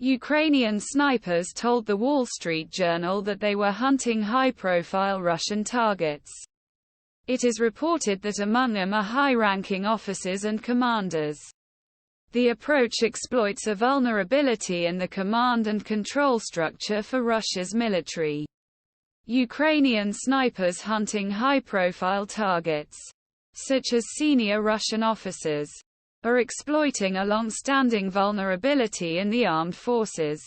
Ukrainian snipers told the Wall Street Journal that they were hunting high-profile Russian targets. It is reported that among them are high-ranking officers and commanders. The approach exploits a vulnerability in the command and control structure for Russia's military. Ukrainian snipers hunting high-profile targets, such as senior Russian officers, are exploiting a long-standing vulnerability in the armed forces.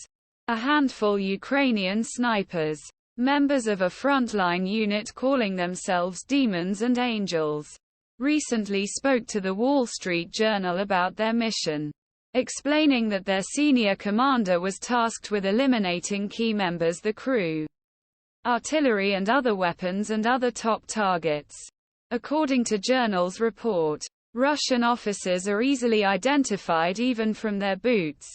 A handful Ukrainian snipers, members of a frontline unit calling themselves Demons and Angels, recently spoke to the Wall Street Journal about their mission, explaining that their senior commander was tasked with eliminating key members, the crew, artillery and other weapons and other top targets. According to Journal's report, Russian officers are easily identified even from their boots.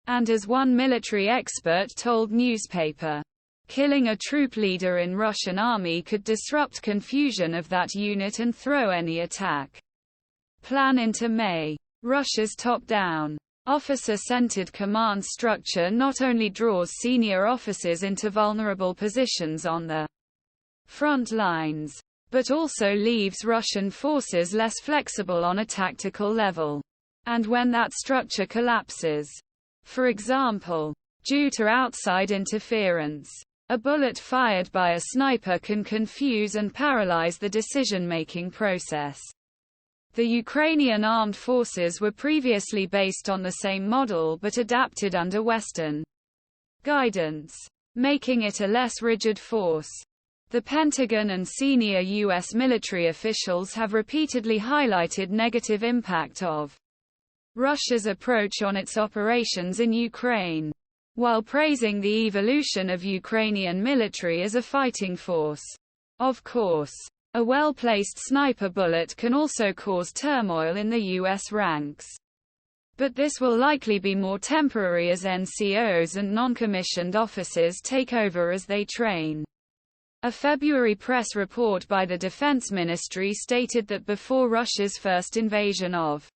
And as one military expert told newspaper, killing a troop leader in Russian army could disrupt confusion of that unit and throw any attack plan into May. Russia's top-down, officer-centered command structure not only draws senior officers into vulnerable positions on the front lines, but also leaves Russian forces less flexible on a tactical level. And when that structure collapses, for example, due to outside interference, a bullet fired by a sniper can confuse and paralyze the decision-making process. The Ukrainian armed forces were previously based on the same model but adapted under Western guidance, making it a less rigid force. The Pentagon and senior U.S. military officials have repeatedly highlighted negative impact of Russia's approach on its operations in Ukraine, while praising the evolution of Ukrainian military as a fighting force. Of course, a well-placed sniper bullet can also cause turmoil in the U.S. ranks. But this will likely be more temporary as NCOs and non-commissioned officers take over as they train. A February press report by the Defense Ministry stated that before Russia's first invasion of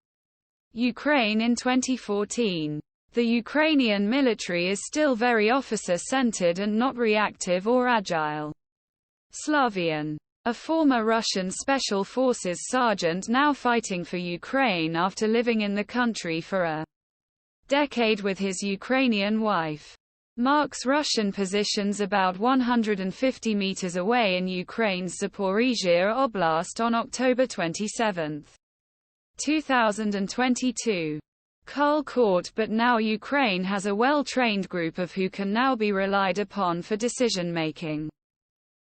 Ukraine in 2014, the Ukrainian military is still very officer-centered and not reactive or agile. Slavian, a former Russian Special Forces sergeant now fighting for Ukraine after living in the country for a decade with his Ukrainian wife, marks Russian positions about 150 meters away in Ukraine's Zaporizhzhia Oblast on October 27, 2022. Cull caught, but now Ukraine has a well-trained group of who can now be relied upon for decision-making.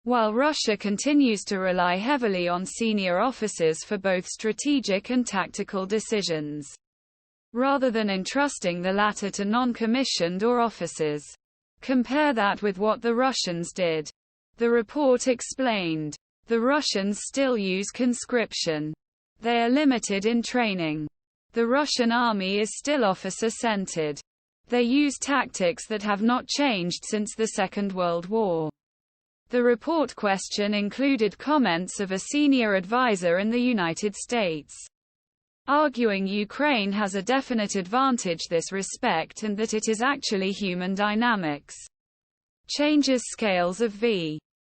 While Russia continues to rely heavily on senior officers for both strategic and tactical decisions, rather than entrusting the latter to non-commissioned or officers. Compare that with what the Russians did. The report explained. The Russians still use conscription. They are limited in training. The Russian army is still officer-centered. They use tactics that have not changed since the Second World War. The report question included comments of a senior advisor in the United States, arguing Ukraine has a definite advantage this respect and that it is actually human dynamics changes scales of V.